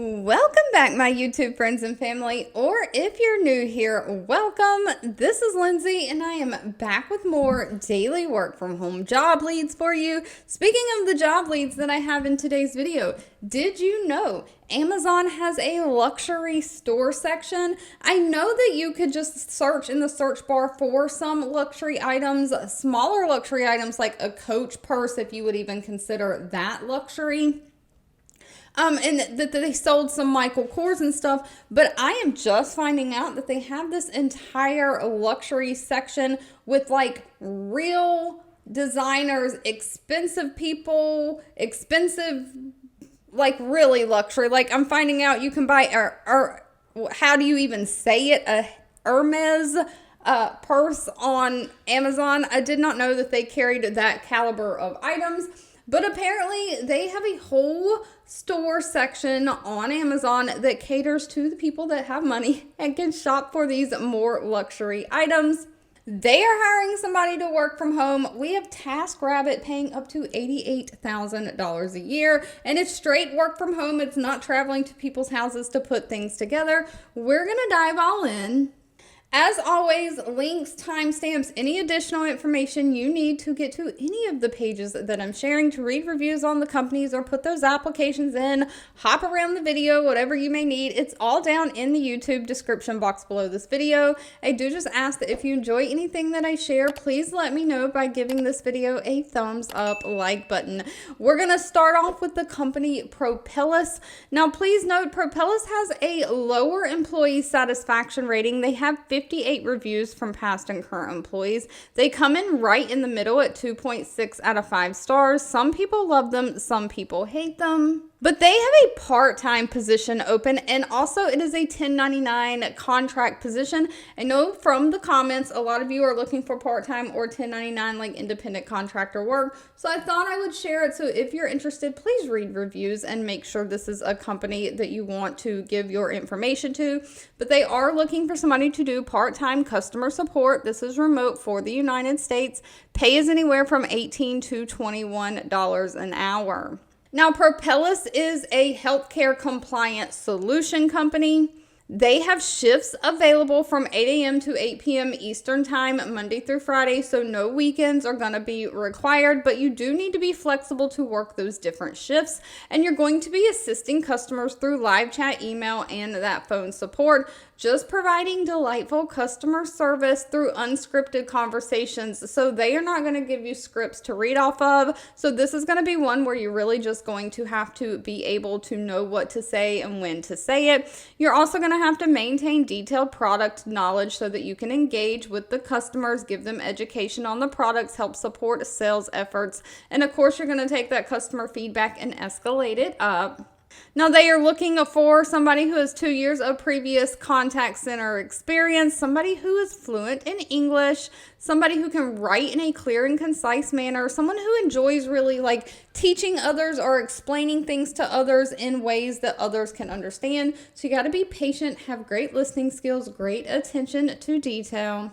Welcome back, my YouTube friends and family, or if you're new here, welcome. This is Lindsay, and I am back with more daily work from home job leads for you. Speaking of the job leads that I have in today's video, did you know Amazon has a luxury store section? I know that you could just search in the search bar for some luxury items, smaller luxury items like a Coach purse, if you would even consider that luxury. And that they sold some Michael Kors and stuff, but I am just finding out that they have this entire luxury section with like real designers, expensive people, like really luxury. Like I'm finding out you can buy, or how do you even say it? A Hermes purse on Amazon. I did not know that they carried that caliber of items. But apparently they have a whole store section on Amazon that caters to the people that have money and can shop for these more luxury items. They are hiring somebody to work from home. We have TaskRabbit paying up to $88,000 a year, and it's straight work from home. It's not traveling to people's houses to put things together. We're going to dive all in. As always, links, timestamps, any additional information you need to get to any of the pages that I'm sharing, to read reviews on the companies or put those applications in, hop around the video, whatever you may need. It's all down in the YouTube description box below this video. I do just ask that if you enjoy anything that I share, please let me know by giving this video a thumbs up like button. We're going to start off with the company Propelus. Now, please note Propelus has a lower employee satisfaction rating. They have 58 reviews from past and current employees. They come in right in the middle at 2.6 out of 5 stars. Some people love them, some people hate them. But they have a part-time position open, and also it is a 1099 contract position. I know from the comments, a lot of you are looking for part-time or 1099 like independent contractor work. So I thought I would share it. So if you're interested, please read reviews and make sure this is a company that you want to give your information to. But they are looking for somebody to do part-time customer support. This is remote for the United States. Pay is anywhere from $18 to $21 an hour. Now, Propelus is a healthcare compliant solution company. They have shifts available from 8 a.m. to 8 p.m. Eastern Time, Monday through Friday, so no weekends are going to be required, but you do need to be flexible to work those different shifts, and you're going to be assisting customers through live chat, email, and that phone support, just providing delightful customer service through unscripted conversations. So they are not going to give you scripts to read off of, so this is going to be one where you're really just going to have to be able to know what to say and when to say it. You're also going to have to maintain detailed product knowledge so that you can engage with the customers, give them education on the products, help support sales efforts, and of course you're going to take that customer feedback and escalate it up. Now, they are looking for somebody who has 2 years of previous contact center experience, somebody who is fluent in English, somebody who can write in a clear and concise manner, someone who enjoys really like teaching others or explaining things to others in ways that others can understand. So you got to be patient, have great listening skills, great attention to detail.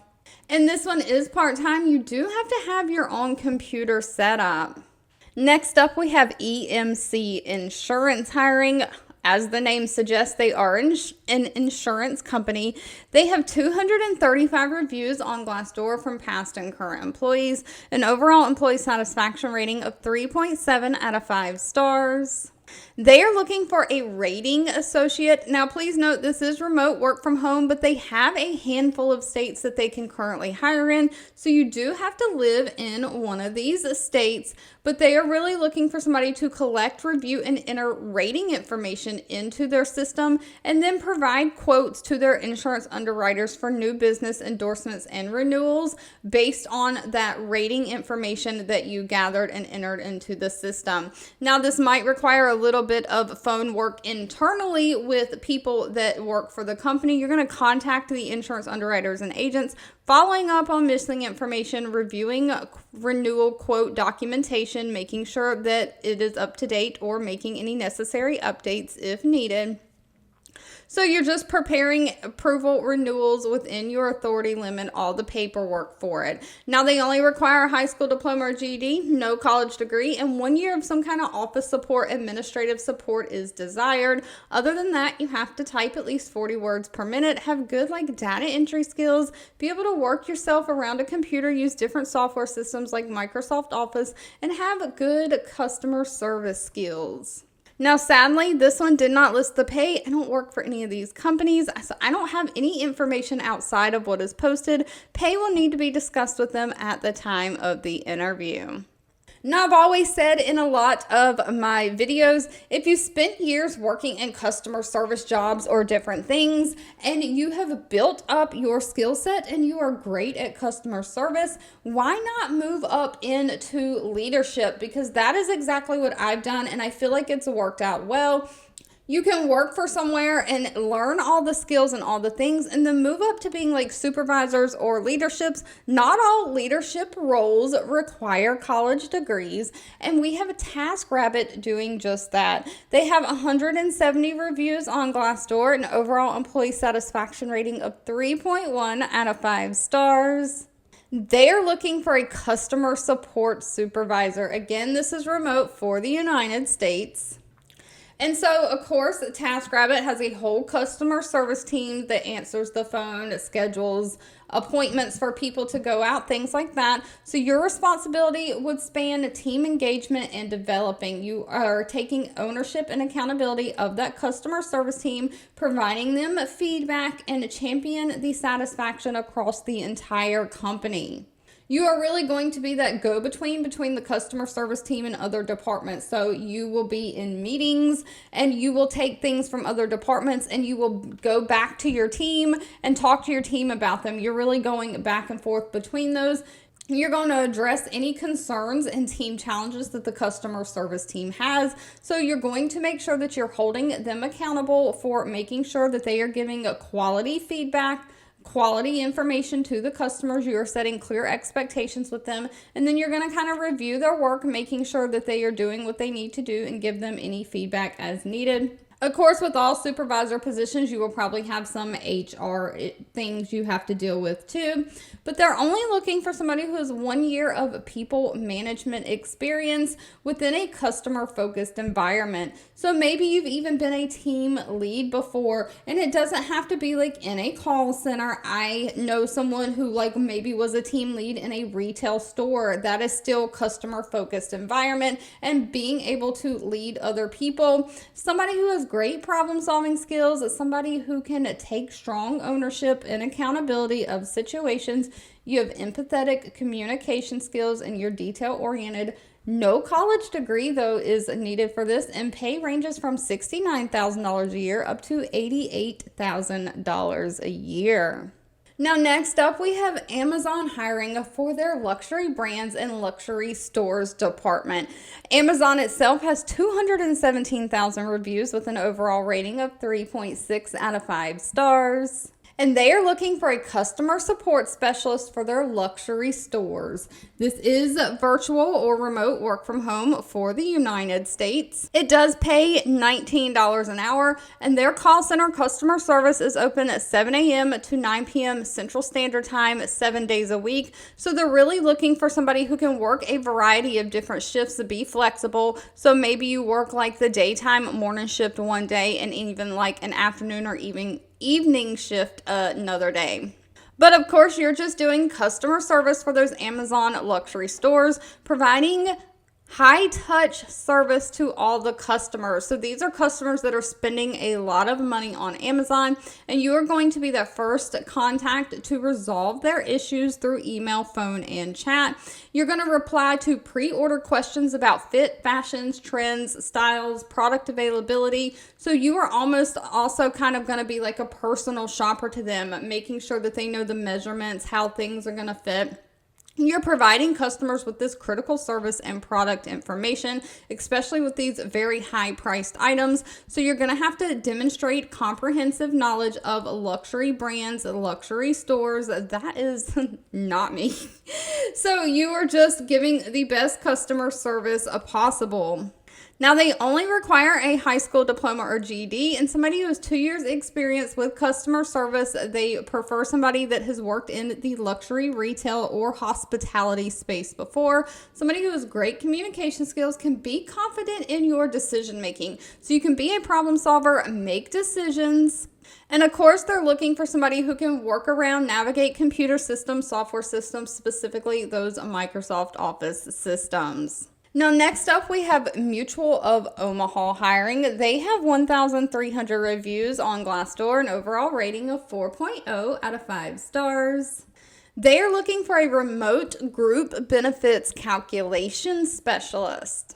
And this one is part-time. You do have to have your own computer set up. Next up, we have EMC Insurance hiring. As the name suggests, they are an insurance company. They have 235 reviews on Glassdoor from past and current employees, an overall employee satisfaction rating of 3.7 out of 5 stars. They are looking for a rating associate. Now, please note this is remote work from home, but they have a handful of states that they can currently hire in. So you do have to live in one of these states, but they are really looking for somebody to collect, review, and enter rating information into their system and then provide quotes to their insurance underwriters for new business endorsements and renewals based on that rating information that you gathered and entered into the system. Now, this might require a little bit of phone work internally with people that work for the company. You're going to contact the insurance underwriters and agents, following up on missing information, reviewing renewal quote documentation, making sure that it is up to date or making any necessary updates if needed. So you're just preparing approval renewals within your authority limit, all the paperwork for it. Now, they only require a high school diploma or GED, no college degree, and 1 year of some kind of office support, administrative support is desired. Other than that, you have to type at least 40 words per minute, have good data entry skills, be able to work yourself around a computer, use different software systems like Microsoft Office, and have good customer service skills. Now, sadly, this one did not list the pay. I don't work for any of these companies, so I don't have any information outside of what is posted. Pay will need to be discussed with them at the time of the interview. Now, I've always said in a lot of my videos, if you spent years working in customer service jobs or different things, and you have built up your skill set and you are great at customer service, why not move up into leadership? Because that is exactly what I've done, and I feel like it's worked out well. You can work for somewhere and learn all the skills and all the things and then move up to being supervisors or leaderships. Not all leadership roles require college degrees, and we have a TaskRabbit doing just that. They have 170 reviews on Glassdoor, an overall employee satisfaction rating of 3.1 out of 5 stars. They're looking for a customer support supervisor. Again, this is remote for the United States. And so, of course, TaskRabbit has a whole customer service team that answers the phone, schedules appointments for people to go out, things like that. So your responsibility would span team engagement and developing. You are taking ownership and accountability of that customer service team, providing them feedback, and champion the satisfaction across the entire company. You are really going to be that go-between between the customer service team and other departments. So you will be in meetings and you will take things from other departments and you will go back to your team and talk to your team about them. You're really going back and forth between those. You're going to address any concerns and team challenges that the customer service team has. So you're going to make sure that you're holding them accountable for making sure that they are giving a quality feedback, quality information to the customers. You are setting clear expectations with them, and then you're going to kind of review their work, making sure that they are doing what they need to do and give them any feedback as needed. Of course, with all supervisor positions, you will probably have some HR things you have to deal with too, but they're only looking for somebody who has 1 year of people management experience within a customer-focused environment. So maybe you've even been a team lead before, and it doesn't have to be in a call center. I know someone who maybe was a team lead in a retail store. That is still customer-focused environment and being able to lead other people. Somebody who has great problem solving skills, is somebody who can take strong ownership and accountability of situations. You have empathetic communication skills and you're detail oriented. No college degree though is needed for this, and pay ranges from $69,000 a year up to $88,000 a year. Now, next up, we have Amazon hiring for their luxury brands and luxury stores department. Amazon itself has 217,000 reviews with an overall rating of 3.6 out of 5 stars. And they are looking for a customer support specialist for their luxury stores. This is virtual or remote work from home for the United States. It does pay $19 an hour, and their call center customer service is open at 7 a.m. to 9 p.m. Central Standard Time, 7 days a week. So they're really looking for somebody who can work a variety of different shifts to be flexible. So maybe you work the daytime morning shift one day and even an afternoon or evening shift another day. But of course, you're just doing customer service for those Amazon luxury stores, providing high touch service to all the customers. So these are customers that are spending a lot of money on Amazon, and you are going to be the first contact to resolve their issues through email, phone, and chat. You're going to reply to pre-order questions about fit, fashions, trends, styles, product availability. So you are almost also kind of going to be like a personal shopper to them, making sure that they know the measurements, how things are going to fit. You're providing customers with this critical service and product information, especially with these very high-priced items. So you're going to have to demonstrate comprehensive knowledge of luxury brands, luxury stores. That is not me. So you are just giving the best customer service possible. Now, they only require a high school diploma or GED and somebody who has 2 years experience with customer service. They prefer somebody that has worked in the luxury retail or hospitality space before. Somebody who has great communication skills, can be confident in your decision making. So you can be a problem solver, make decisions. And of course, they're looking for somebody who can work around, navigate computer systems, software systems, specifically those Microsoft Office systems. Now, next up, we have Mutual of Omaha hiring. They have 1,300 reviews on Glassdoor, an overall rating of 4.0 out of 5 stars. They are looking for a remote group benefits calculation specialist.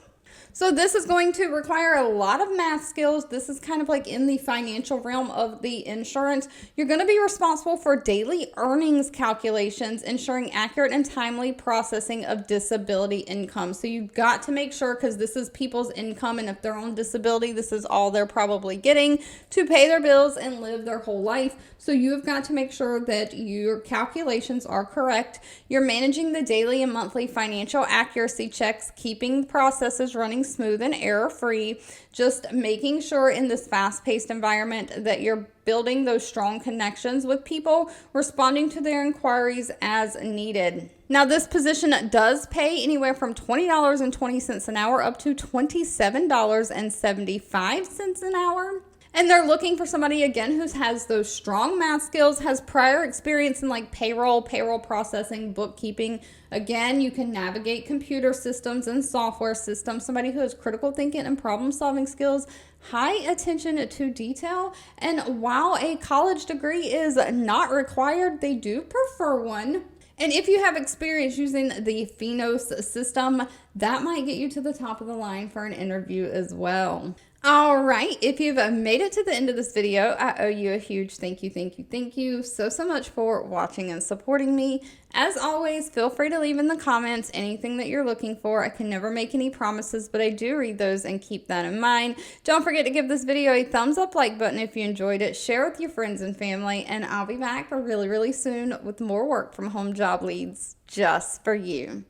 So this is going to require a lot of math skills. This is kind of like in the financial realm of the insurance. You're going to be responsible for daily earnings calculations, ensuring accurate and timely processing of disability income. So you've got to make sure, because this is people's income, and if they're on disability, this is all they're probably getting to pay their bills and live their whole life. So you've got to make sure that your calculations are correct. You're managing the daily and monthly financial accuracy checks, keeping the processes running smooth and error-free, just making sure in this fast-paced environment that you're building those strong connections with people, responding to their inquiries as needed. Now, this position does pay anywhere from $20.20 an hour up to $27.75 an hour. And they're looking for somebody, again, who has those strong math skills, has prior experience in like payroll processing, bookkeeping. Again, you can navigate computer systems and software systems. Somebody who has critical thinking and problem solving skills, high attention to detail. And while a college degree is not required, they do prefer one. And if you have experience using the Phenos system, that might get you to the top of the line for an interview as well. All right, if you've made it to the end of this video, I owe you a huge thank you so much for watching and supporting me. As always, feel free to leave in the comments anything that you're looking for. I can never make any promises, but I do read those and keep that in mind. Don't forget to give this video a thumbs up like button if you enjoyed it. Share with your friends and family, and I'll be back really soon with more work from home job leads just for you.